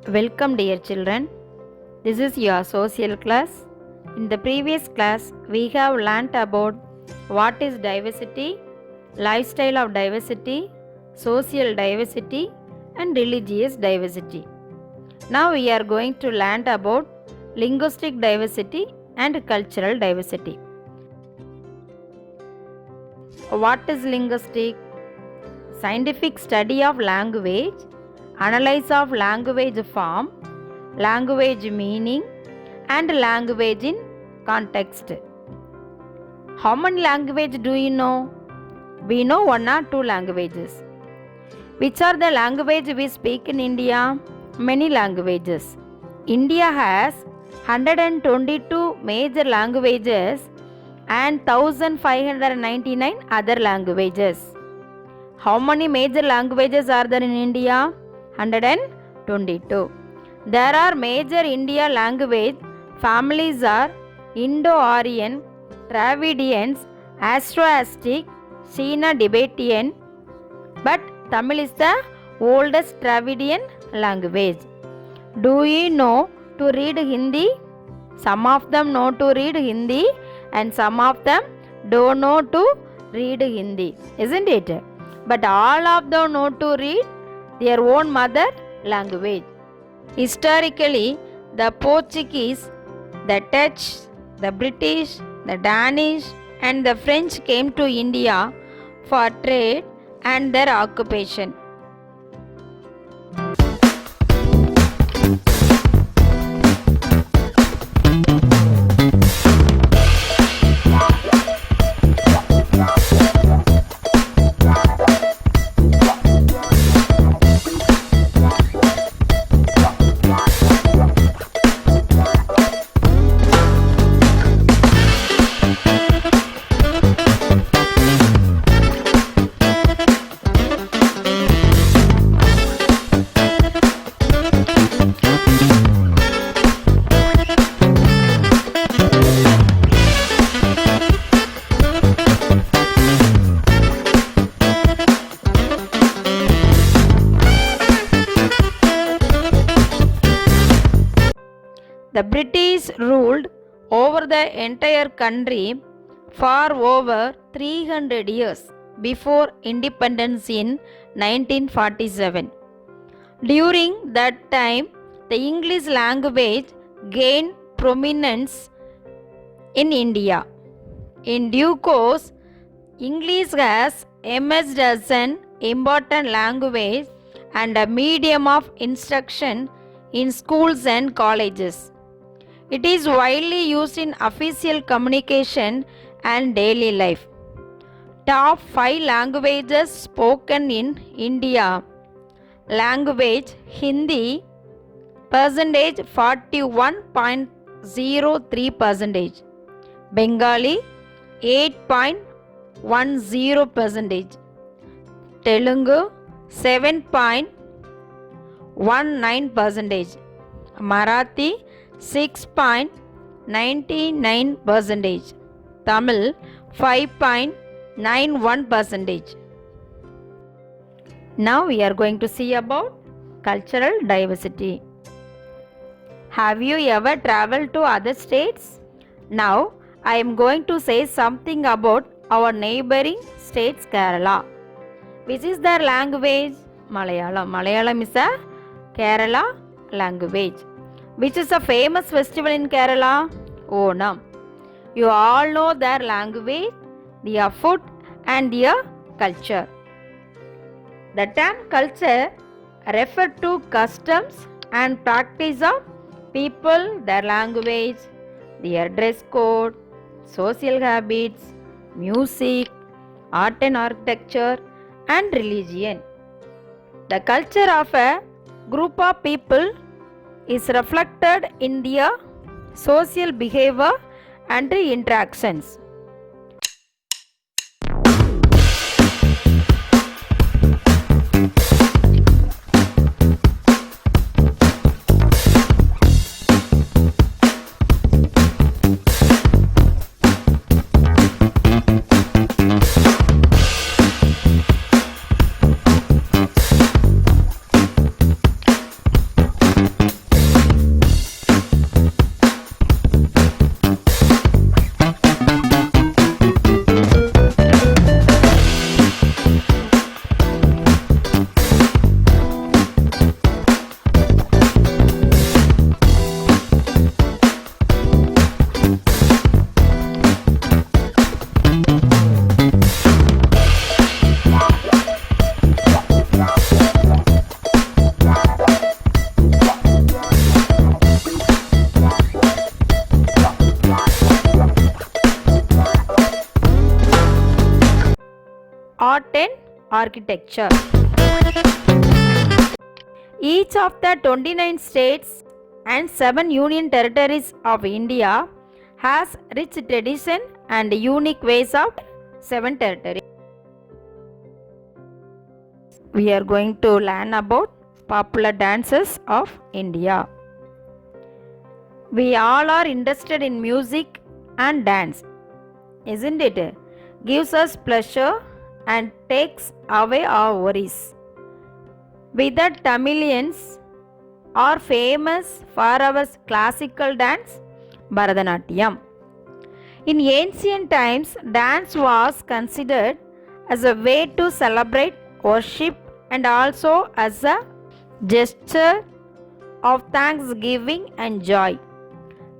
Welcome, dear children. This is your social class. In the previous class, we have learnt about what is diversity, lifestyle of diversity, social diversity, and religious diversity. Now we are going to learn about linguistic diversity and cultural diversity. What is linguistic? Scientific study of language, analysis of language form, language meaning, and language in context. How many languages do you know? We know one or two languages. Which are the languages we speak in India? Many languages. India has 122 major languages and 1599 other languages. How many major languages are there in India? 122. There are major India language families are Indo-Aryan, Dravidians, Austroasiatic, Sino-Tibetan, but Tamil is the oldest Dravidian language. Do you know to read Hindi? Some of them know to read Hindi and some of them don't know to read Hindi, isn't it? But all of them know to read their own mother language. Historically, the Portuguese, the Dutch, the British, the Danish, and the French came to India for trade and their occupation. The British ruled over the entire country for over 300 years before independence in 1947. During that time, the English language gained prominence in India. In due course, English has emerged as an important language and a medium of instruction in schools and colleges. It is widely used in official communication and daily life. Top 5 languages spoken in India. Language Hindi percentage 41.03%. Bengali 8.10%. Telugu 7.19%. Marathi 6.99%. Tamil 5.91%. Now we are going to see about cultural diversity. Have you ever traveled to other states? Now I am going to say something about our neighboring states Kerala. Which is their language? Malayalam. Malayalam is a Kerala language. Which is a famous festival in Kerala? Onam. You all know their language, their food and their culture. The term culture refers to customs and practice of people, their language, their dress code, social habits, music, art and architecture, and religion. The culture of a group of people is reflected in their social behavior and interactions. architecture. Each of the 29 states and 7 union territories of India has rich tradition and unique ways of 7 territories. We are going to learn about popular dances of India. We all are interested in music and dance, isn't it? Gives us pleasure and takes away our worries. We the Tamilians are famous for our classical dance, Bharatanatyam. In ancient times, dance was considered as a way to celebrate worship and also as a gesture of thanksgiving and joy.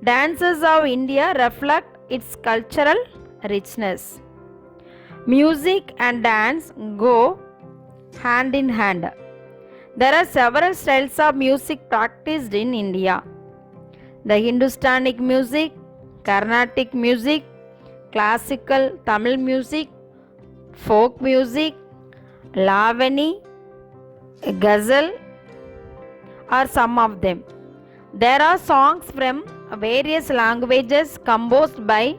Dances of India reflect its cultural richness. Music and dance go hand in hand. There are several styles of music practiced in India. The Hindustanic music, Carnatic music, classical Tamil music, folk music, Lavani, Ghazal are some of them. There are songs from various languages composed by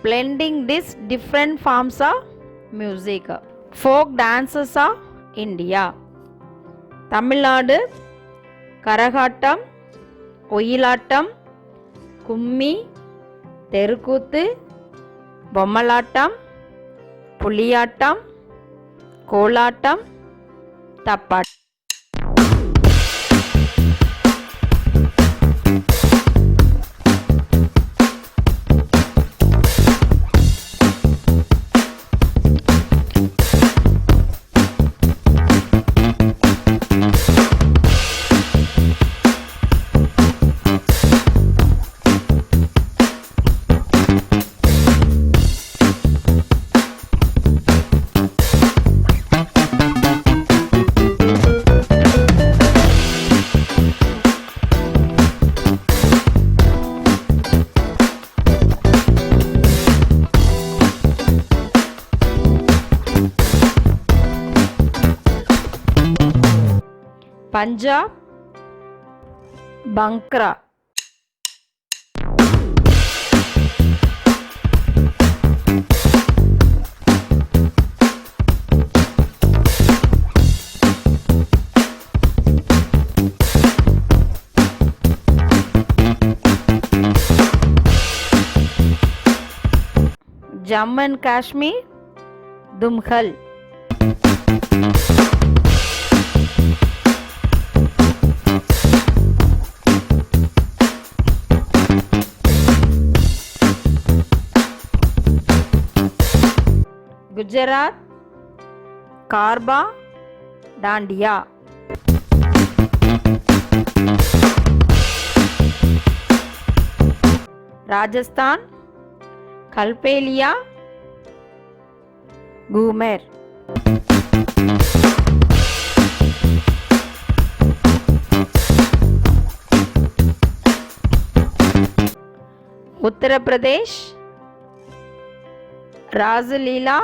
blending these different forms of music. Folk dances of India. Tamil Nadu, Karagattam, Oyilattam, Kummi, Terukuthu, Bommalattam, Puliyattam, Kolattam, Tappat. Punjab, Bhangra. Jammu and Kashmir, Dumkhal. Gujarat, Karba, Dandiya. Rajasthan, Kalpelia, Gumer. Uttar Pradesh, Rasalila,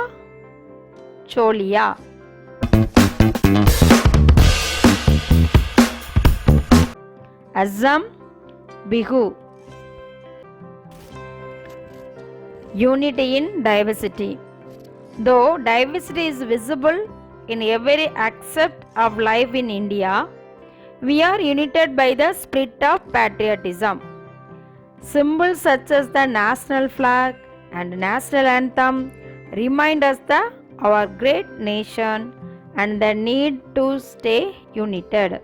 Cholia. Assam, Bihu. Unity in diversity. Though diversity is visible in every aspect of life in India, we are united by the spirit of patriotism. Symbols such as the national flag and national anthem remind us that our great nation and the need to stay united.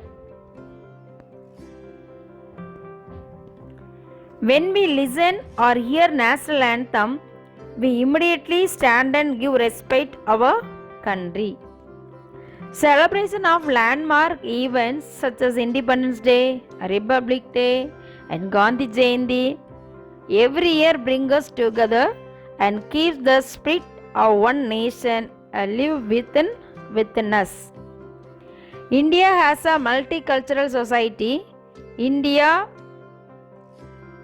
When we listen or hear national anthem, we immediately stand and give respect our country. Celebration of landmark events such as Independence Day, Republic Day, and Gandhi Jayanti every year bring us together and keeps the spirit of one nation alive within us. India has a multicultural society. India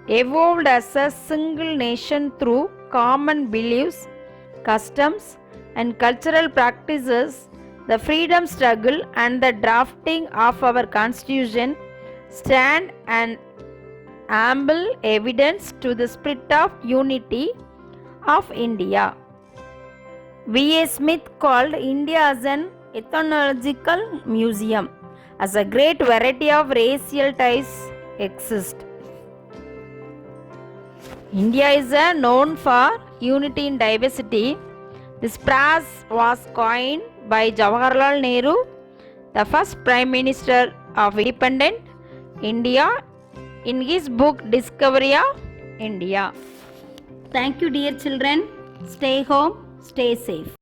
evolved as a single nation through common beliefs, customs, and cultural practices the freedom struggle and the drafting of our constitution stand an ample evidence to the spirit of unity of India. V.A. Smith called India as an ethnological museum, as a great variety of racial ties exist. India is known for unity in diversity. This phrase was coined by Jawaharlal Nehru, the first Prime Minister of independent India, in his book Discovery of India. Thank you, dear children. Stay home, stay safe.